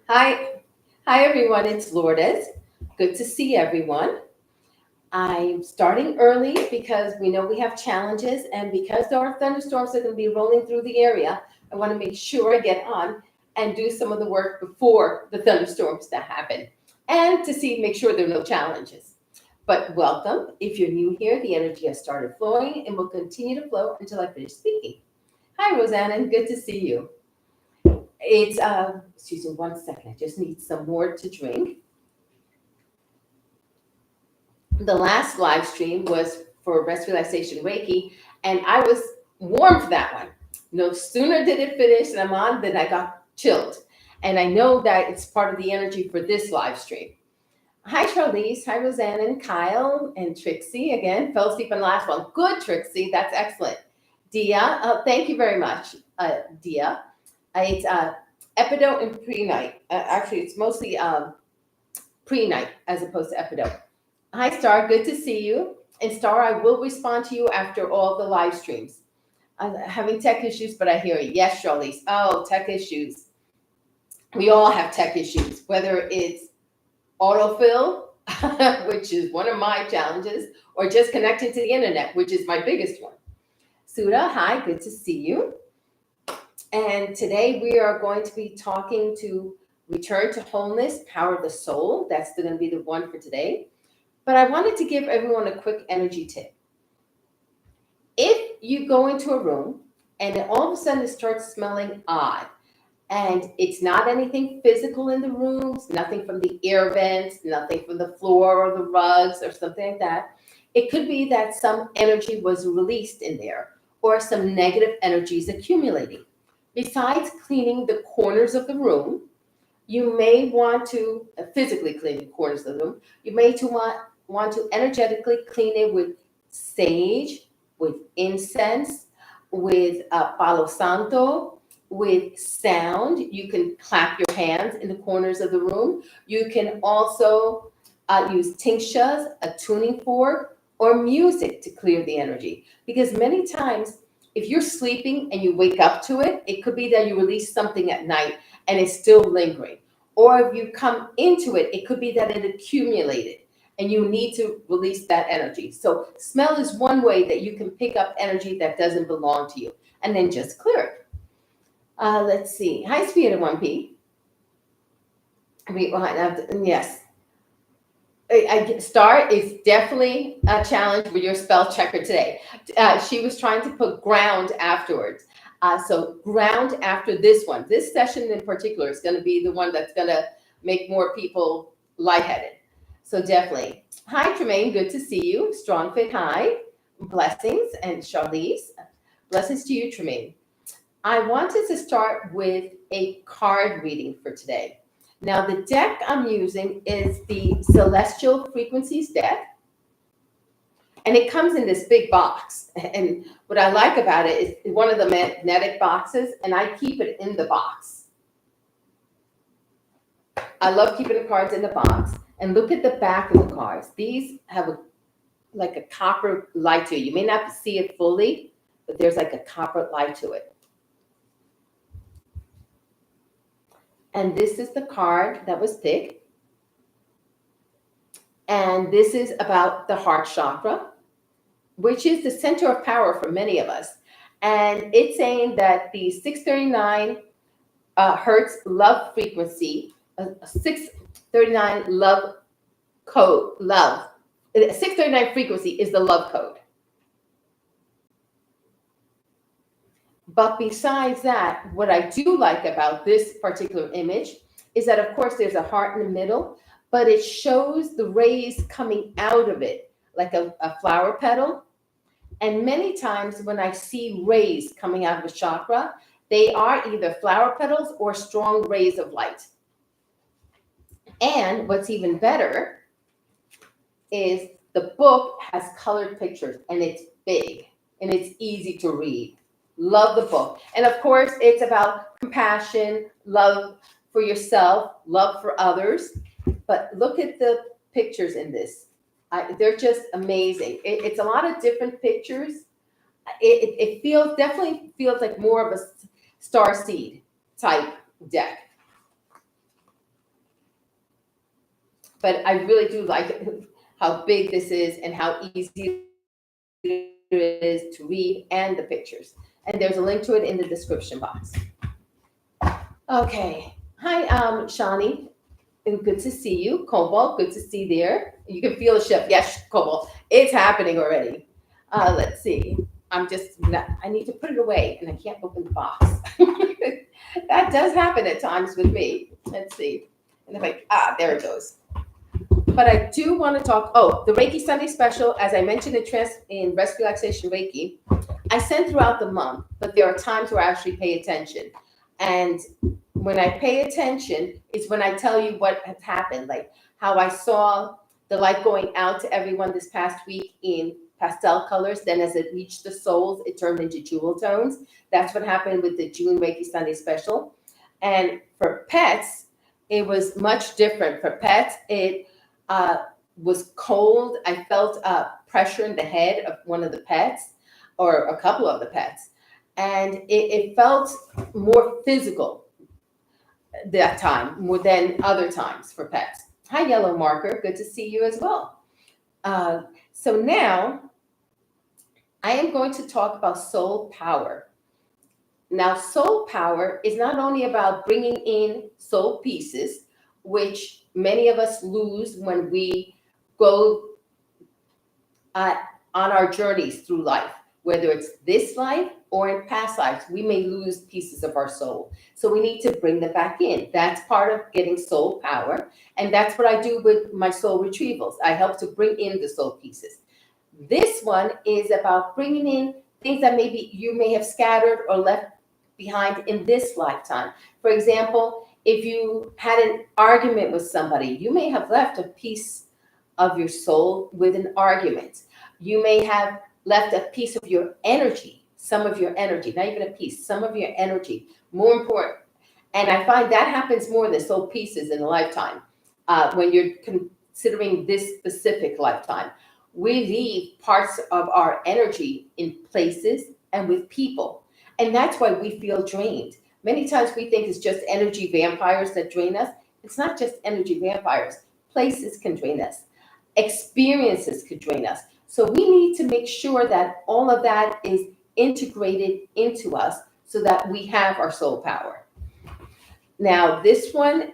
Hi, hi everyone. It's Lourdes. Good to see everyone. I'm starting early because we know we have challenges, and because there are thunderstorms that are going to be rolling through the area, I want to make sure I get on and do some of the work before the thunderstorms that happen, and to make sure there are no challenges. But welcome. If you're new here, the energy has started flowing and will continue to flow until I finish speaking. Hi, Rosanna, and good to see you. It's excuse me one second. I just need some more to drink. The last live stream was for rest relaxation Reiki, and I was warm for that one. No sooner did it finish and I'm on than I got chilled. And I know that it's part of the energy for this live stream. Hi, Charlize. Hi, Rosanna and Kyle and Trixie. Again, fell asleep on the last one. Good, Trixie. That's excellent. Dia, thank you very much, Dia. It's epidote and pre-night. Actually, it's mostly pre-night as opposed to epidote. Hi, Star. Good to see you. And Star, I will respond to you after all the live streams. I'm having tech issues, but I hear it. Yes, Charlize. Oh, tech issues. We all have tech issues, whether it's autofill, which is one of my challenges, or just connecting to the internet, which is my biggest one. Sudha, hi. Good to see you. And today we are going to be talking to Return to Wholeness, Power of the Soul. That's going to be the one for today. But I wanted to give everyone a quick energy tip. If you go into a room and then all of a sudden it starts smelling odd, and it's not anything physical in the rooms, nothing from the air vents, nothing from the floor or the rugs or something like that, it could be that some energy was released in there or some negative energies accumulating. Besides cleaning the corners of the room, you may want to physically clean the corners of the room. You may want to energetically clean it with sage, with incense, with palo santo, with sound. You can clap your hands in the corners of the room. You can also use tinctures, a tuning fork, or music to clear the energy. Because many times, if you're sleeping and you wake up to it, it could be that you release something at night and it's still lingering. Or if you come into it, it could be that it accumulated and you need to release that energy. So smell is one way that you can pick up energy that doesn't belong to you and then just clear it. Let's see. Hi, Spirit 1P. Yes. Star is definitely a challenge with your spell checker today. She was trying to put ground afterwards. So ground after this one. This session in particular is going to be the one that's going to make more people lightheaded. So definitely. Hi, Tremaine. Good to see you. Strong Fit. Hi. Blessings. And Charlize. Blessings to you, Tremaine. I wanted to start with a card reading for today. Now, the deck I'm using is the Celestial Frequencies deck, and it comes in this big box. And what I like about it is one of the magnetic boxes, and I keep it in the box. I love keeping the cards in the box. And look at the back of the cards. These have like a copper light to it. You may not see it fully, but there's like a copper light to it. And this is the card that was picked. And this is about the heart chakra, which is the center of power for many of us. And it's saying that the 639 hertz love frequency, 639 love code, 639 frequency is the love code. But besides that, what I do like about this particular image is that, of course, there's a heart in the middle, but it shows the rays coming out of it, like a flower petal. And many times when I see rays coming out of a chakra, they are either flower petals or strong rays of light. And what's even better is the book has colored pictures, and it's big, and it's easy to read. Love the book. And of course, it's about compassion, love for yourself, love for others. But look at the pictures in this. They're just amazing. It's a lot of different pictures. It definitely feels like more of a star seed. type deck. But I really do like how big this is and how easy it is to read, and the pictures. And there's a link to it in the description box. Okay. Hi, Shani. And good to see you. Cobalt, good to see there. You can feel the shift. Yes, Cobalt. It's happening already. Let's see. I need to put it away and I can't open the box. That does happen at times with me. Let's see. And if there it goes. But I do want to talk, the Reiki Sunday special, as I mentioned in Rest Relaxation Reiki, I send throughout the month, but there are times where I actually pay attention. And when I pay attention, it's when I tell you what has happened, like how I saw the light going out to everyone this past week in pastel colors. Then as it reached the souls, it turned into jewel tones. That's what happened with the June Reiki Sunday special. And for pets, it was much different. For pets, it was cold. I felt pressure in the head of one of the pets, or a couple of the pets. And it felt more physical that time, more than other times for pets. Hi, Yellow Marker. Good to see you as well. So now I am going to talk about soul power. Now, soul power is not only about bringing in soul pieces, which many of us lose when we go on our journeys through life, whether it's this life or in past lives, we may lose pieces of our soul. So we need to bring them back in. That's part of getting soul power. And that's what I do with my soul retrievals. I help to bring in the soul pieces. This one is about bringing in things that maybe you may have scattered or left behind in this lifetime. For example, if you had an argument with somebody, you may have left a piece of your soul with an argument. You may have left a piece of your energy, some of your energy, not even a piece, some of your energy, more important. And I find that happens more than soul pieces in a lifetime. When you're considering this specific lifetime, we leave parts of our energy in places and with people. And that's why we feel drained. Many times we think it's just energy vampires that drain us. It's not just energy vampires. Places can drain us. Experiences could drain us. So we need to make sure that all of that is integrated into us so that we have our soul power. Now, this one,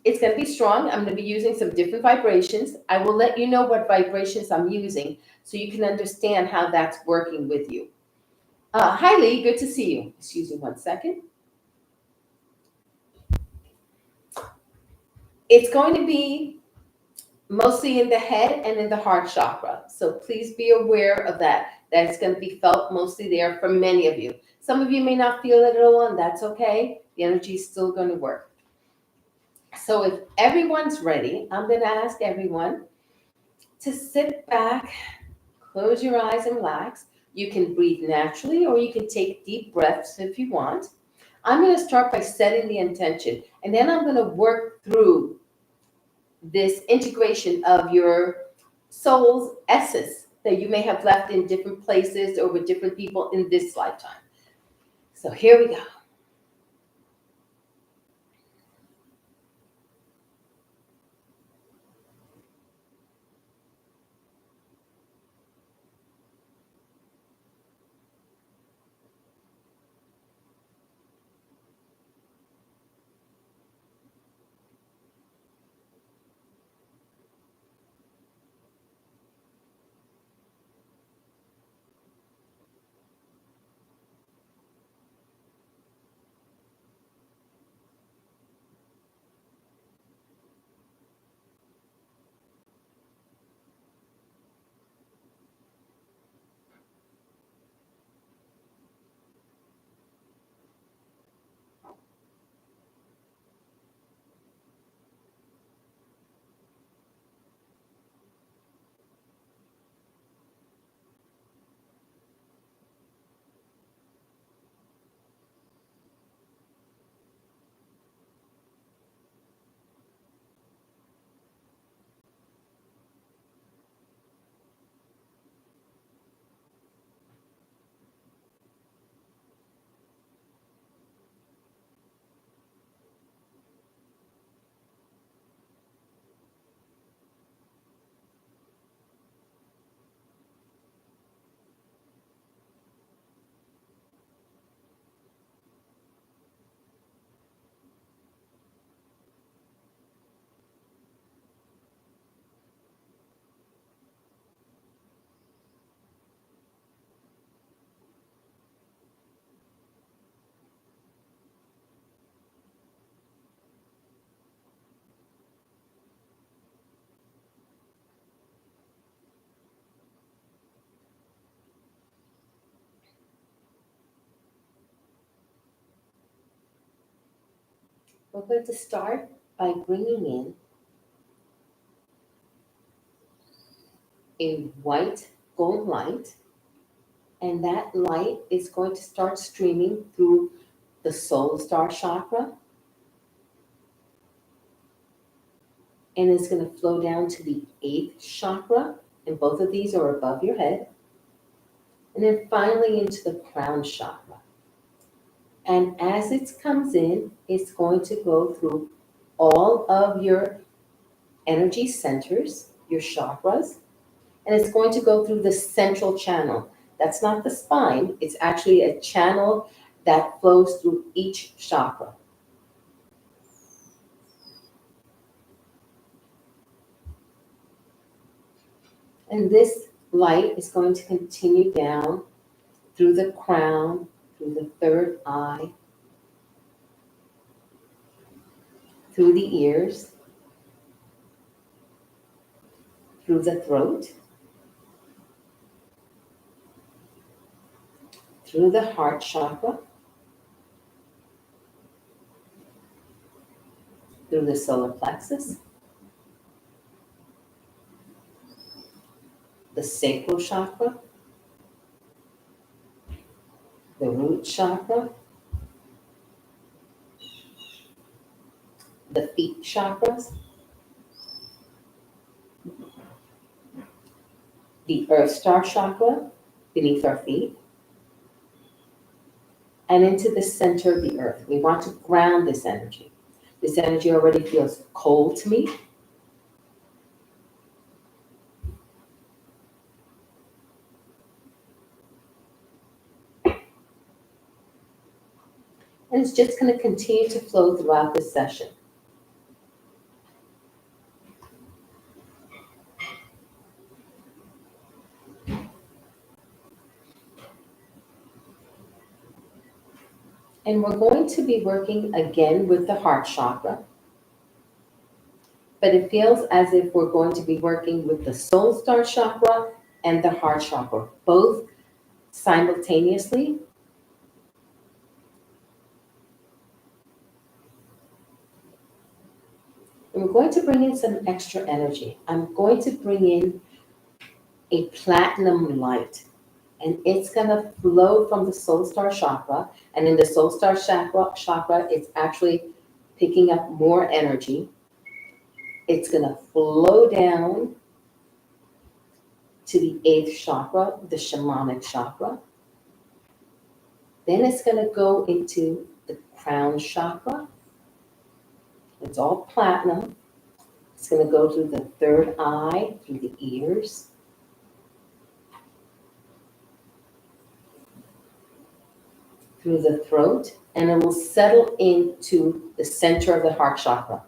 it's going to be strong. I'm going to be using some different vibrations. I will let you know what vibrations I'm using so you can understand how that's working with you. Hi, Lee. Good to see you. Excuse me 1 second. It's going to be mostly in the head and in the heart chakra. So please be aware of that. That's going to be felt mostly there for many of you. Some of you may not feel it at all, and that's okay. The energy is still going to work. So if everyone's ready, I'm going to ask everyone to sit back, close your eyes and relax. You can breathe naturally or you can take deep breaths if you want. I'm going to start by setting the intention, and then I'm going to work through this integration of your soul's essence that you may have left in different places or with different people in this lifetime. So here we go. We're going to start by bringing in a white gold light, and that light is going to start streaming through the soul star chakra, and it's going to flow down to the 8th chakra, and both of these are above your head, and then finally into the crown chakra. And as it comes in, it's going to go through all of your energy centers, your chakras, and it's going to go through the central channel. That's not the spine, it's actually a channel that flows through each chakra. And this light is going to continue down through the crown, through the third eye, through the ears, through the throat, through the heart chakra, through the solar plexus, the sacral chakra, the root chakra, the feet chakras, the earth star chakra beneath our feet, and into the center of the earth. We want to ground this energy. This energy already feels cold to me. And it's just going to continue to flow throughout this session. And we're going to be working again with the heart chakra, but it feels as if we're going to be working with the soul star chakra and the heart chakra, both simultaneously. And we're going to bring in some extra energy. I'm going to bring in a platinum light, and it's going to flow from the soul star chakra. And in the soul star chakra, it's actually picking up more energy. It's going to flow down to the 8th chakra, the shamanic chakra. Then it's going to go into the crown chakra. It's all platinum. It's going to go through the third eye, through the ears, through the throat, and it will settle into the center of the heart chakra.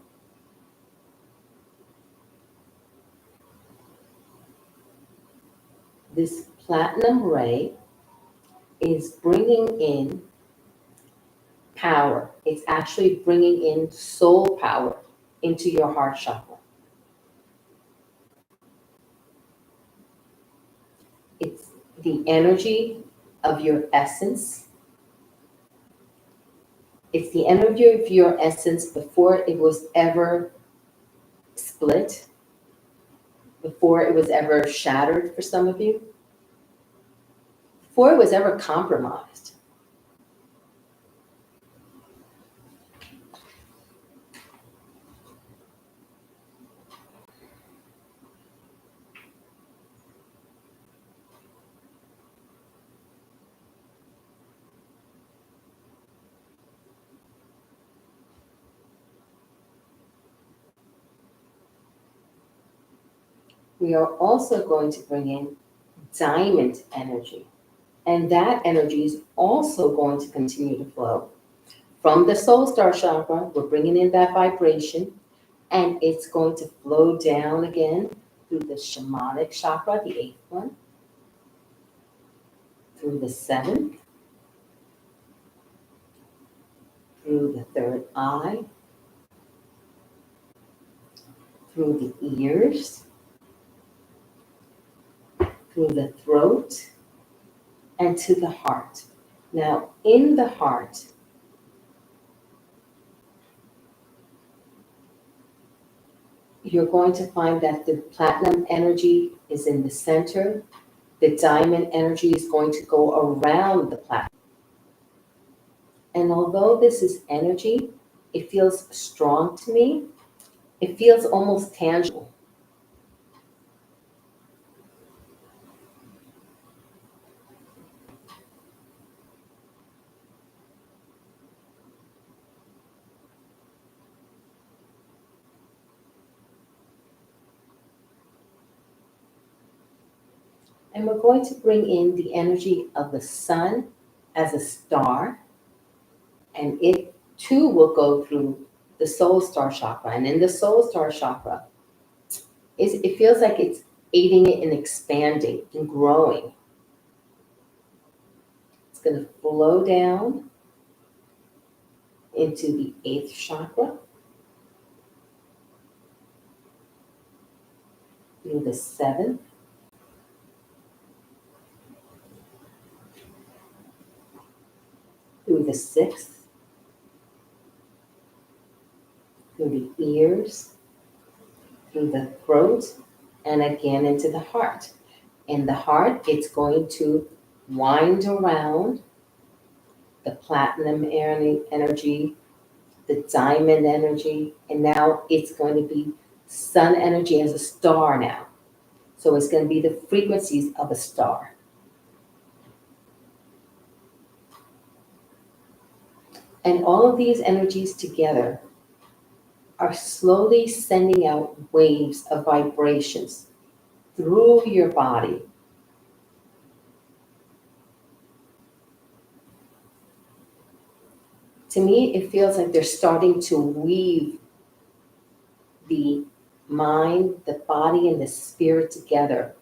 This platinum ray is bringing in power. It's actually bringing in soul power into your heart chakra. It's the energy of your essence. It's the energy of your essence before it was ever split, before it was ever shattered for some of you, before it was ever compromised. We are also going to bring in diamond energy. And that energy is also going to continue to flow. From the soul star chakra, we're bringing in that vibration, and it's going to flow down again through the shamanic chakra, the 8th one, through the 7th, through the third eye, through the ears, through the throat, and to the heart. Now, in the heart, you're going to find that the platinum energy is in the center. The diamond energy is going to go around the platinum. And although this is energy, it feels strong to me. It feels almost tangible. And we're going to bring in the energy of the sun as a star, and it too will go through the soul star chakra. And in the soul star chakra, it feels like it's aiding it in expanding and growing. It's going to flow down into the 8th chakra, through the 7th, through the 6th, through the ears, through the throat, and again into the heart. In the heart, it's going to wind around the platinum energy, the diamond energy, and now it's going to be sun energy as a star now. So it's going to be the frequencies of a star. And all of these energies together are slowly sending out waves of vibrations through your body. To me, it feels like they're starting to weave the mind, the body, and the spirit together.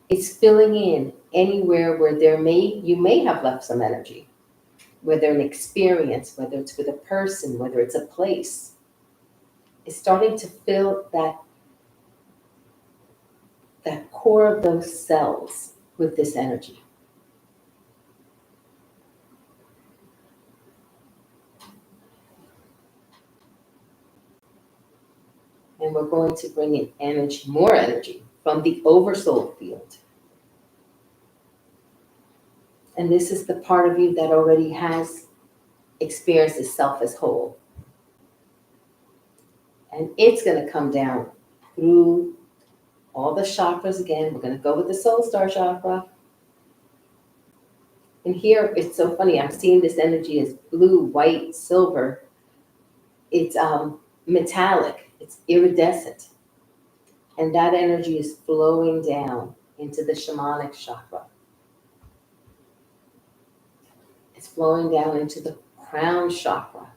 It's filling in anywhere where you may have left some energy, whether an experience, whether it's with a person, whether it's a place. It's starting to fill that core of those cells with this energy. And we're going to bring in energy, more energy from the oversoul field. And this is the part of you that already has experienced itself as whole. And it's going to come down through all the chakras again. We're going to go with the soul star chakra. And here, it's so funny. I'm seeing this energy as blue, white, silver. It's metallic. It's iridescent. And that energy is flowing down into the shamanic chakra. It's flowing down into the crown chakra,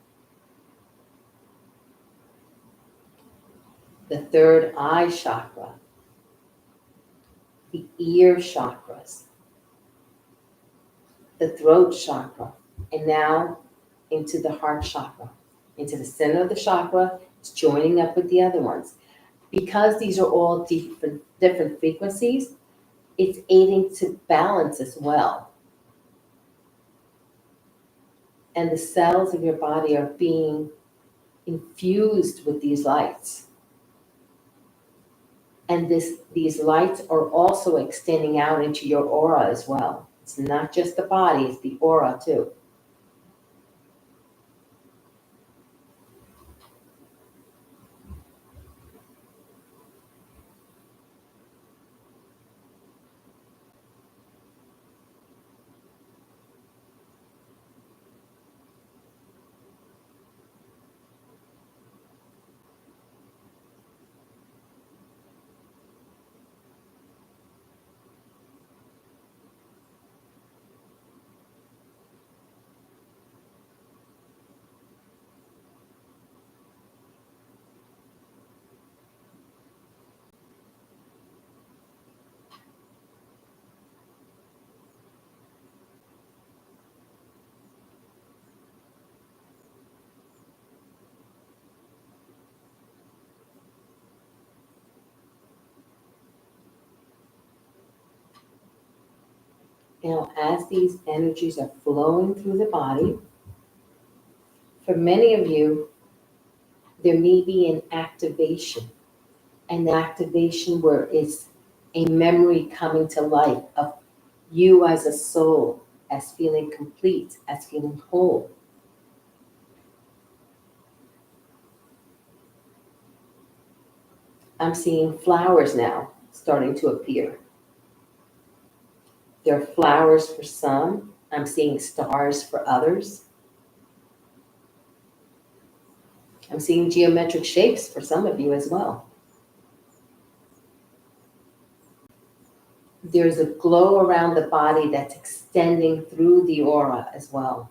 the third eye chakra, the ear chakras, the throat chakra, and now into the heart chakra, into the center of the chakra. It's joining up with the other ones. Because these are all different frequencies, it's aiding to balance as well. And the cells of your body are being infused with these lights. And these lights are also extending out into your aura as well. It's not just the body, it's the aura too. Now, as these energies are flowing through the body, for many of you, there may be an activation, and the activation where it's a memory coming to life of you as a soul, as feeling complete, as feeling whole. I'm seeing flowers now starting to appear. There are flowers for some. I'm seeing stars for others. I'm seeing geometric shapes for some of you as well. There's a glow around the body that's extending through the aura as well.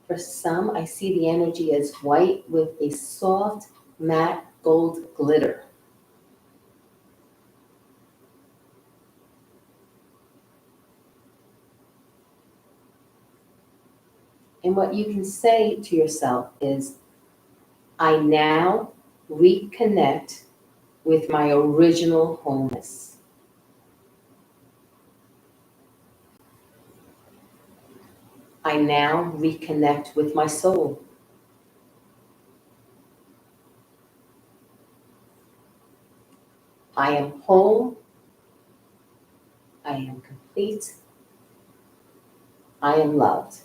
For some, I see the energy as white with a soft, matte gold glitter. And what you can say to yourself is, I now reconnect with my original wholeness. I now reconnect with my soul. I am whole. I am complete. I am loved.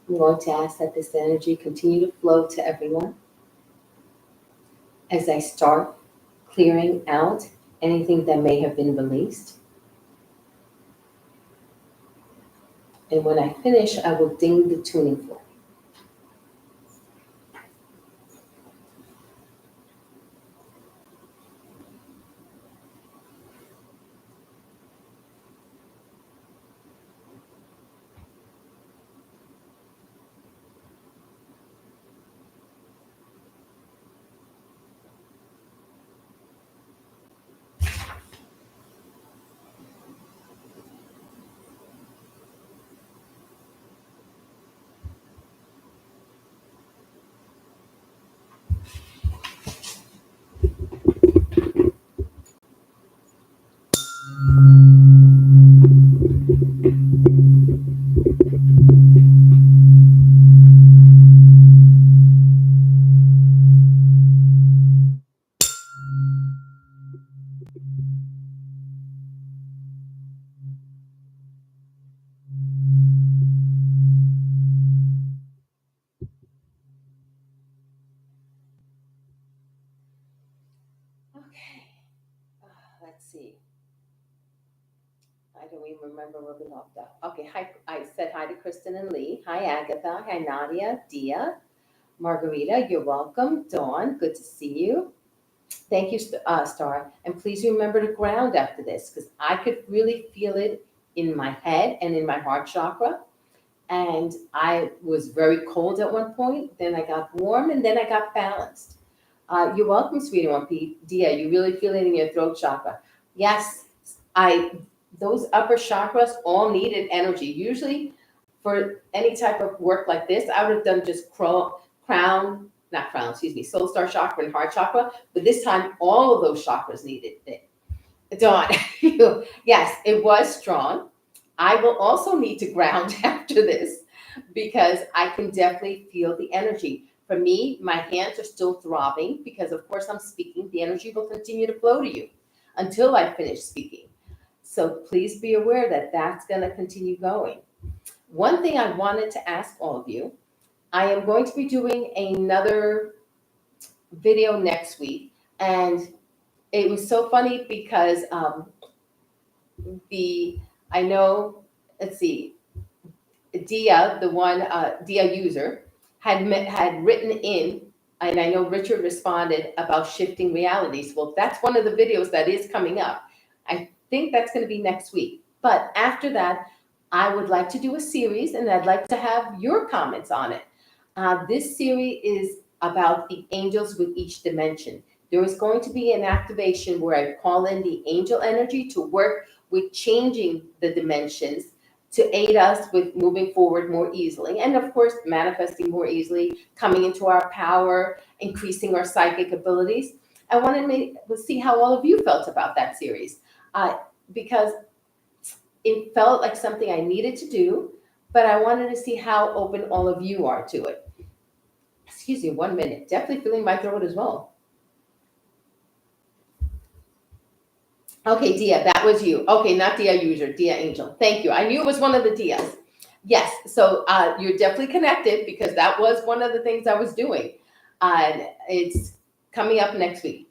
I'm going to ask that this energy continue to flow to everyone as I start clearing out anything that may have been released. And when I finish, I will ding the tuning fork. Okay, let's see. I don't even remember where we left off. Okay, hi. I said hi to Kristen and Lee. Hi, Agatha. Hi, Nadia. Dia. Margarita, you're welcome. Dawn, good to see you. Thank you, Star. And please remember to ground after this, because I could really feel it in my head and in my heart chakra. And I was very cold at one point. Then I got warm, and then I got balanced. You're welcome, sweetie one, Dia. You really feel it in your throat chakra. Yes, I. Those upper chakras all needed energy. Usually, for any type of work like this, I would have done just crown, not crown, excuse me, soul star chakra and heart chakra, but this time all of those chakras needed it. Dawn, yes, it was strong. I will also need to ground after this because I can definitely feel the energy. For me, my hands are still throbbing because, of course, I'm speaking. The energy will continue to flow to you until I finish speaking. So please be aware that that's going to continue going. One thing I wanted to ask all of you, I am going to be doing another video next week. And it was so funny because I know, let's see, Dia, the one Dia user, had written in, and I know Richard responded about shifting realities. Well, that's one of the videos that is coming up. I think that's going to be next week. But after that, I would like to do a series, and I'd like to have your comments on it. This series is about the angels with each dimension. There is going to be an activation where I call in the angel energy to work with changing the dimensions to aid us with moving forward more easily. And of course, manifesting more easily, coming into our power, increasing our psychic abilities. I wanted to see how all of you felt about that series because it felt like something I needed to do, but I wanted to see how open all of you are to it. Excuse me, 1 minute. Definitely feeling my throat as well. Okay, Dia, that was you. Okay, not Dia user, Dia angel. Thank you. I knew it was one of the Dias. Yes, so you're definitely connected because that was one of the things I was doing. And it's coming up next week.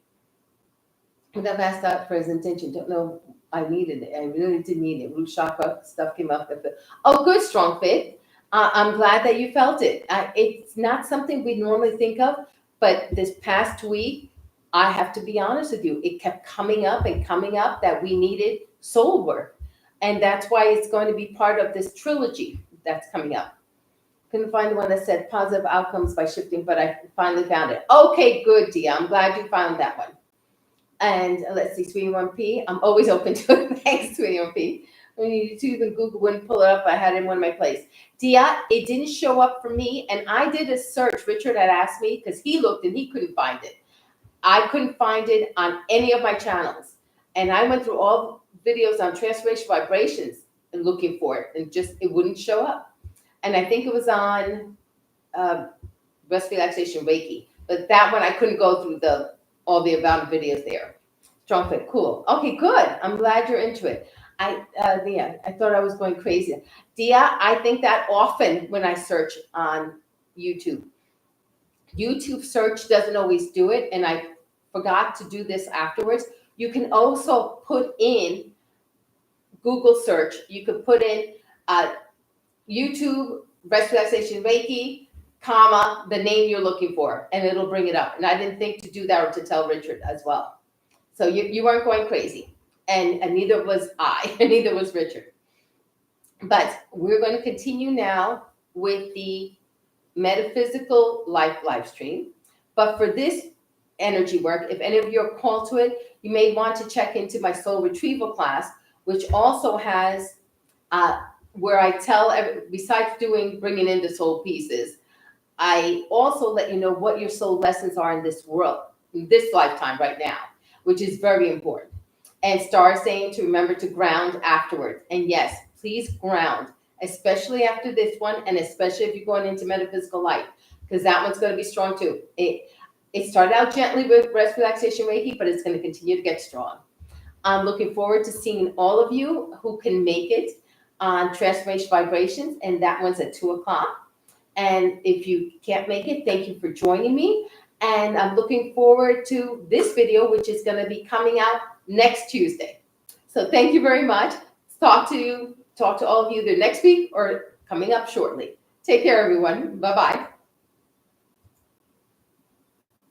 And I've asked that for his intention. Don't know I needed it. I really did need it. Root chakra stuff came up. Oh, good, strong fit. I'm glad that you felt it. It's not something we normally think of, but this past week, I have to be honest with you, it kept coming up and coming up that we needed soul work. And that's why it's going to be part of this trilogy that's coming up. Couldn't find the one that said positive outcomes by shifting, but I finally found it. Okay, good, Dia. I'm glad you found that one. And let's see, Sweetie 1P. I'm always open to it. Thanks, Sweetie 1P. When YouTube and Google wouldn't pull it up, I had it in one of my places. Dia, it didn't show up for me. And I did a search. Richard had asked me because he looked and he couldn't find it. I couldn't find it on any of my channels. And I went through all videos on transformational vibrations and looking for it. And just, it wouldn't show up. And I think it was on Rest Relaxation Reiki. But that one, I couldn't go through all the amount of videos there. Strong fit, cool. Okay, good. I'm glad you're into it. Yeah, I thought I was going crazy. Dia, I think that often when I search on YouTube. YouTube search doesn't always do it, and I forgot to do this afterwards. You can also put in Google search. You could put in YouTube, Rest Relaxation Reiki, comma, the name you're looking for, and it'll bring it up. And I didn't think to do that or to tell Richard as well. So you weren't going crazy, and neither was I, and neither was Richard. But we're going to continue now with the metaphysical live stream. But for this energy work, if any of you are called to it, you may want to check into my soul retrieval class, which also has where I tell, besides bringing in the soul pieces, I also let you know what your soul lessons are in this world, in this lifetime right now, which is very important. And Star is saying to remember to ground afterwards. And yes, please ground, especially after this one, and especially if you're going into metaphysical life, because that one's going to be strong too. It started out gently with Rest Relaxation Reiki, but it's going to continue to get strong. I'm looking forward to seeing all of you who can make it on Transformational Vibrations, and that one's at 2:00. And if you can't make it, thank you for joining me. And I'm looking forward to this video, which is going to be coming out next Tuesday. So thank you very much. Talk to all of you either next week or coming up shortly. Take care, everyone. Bye-bye.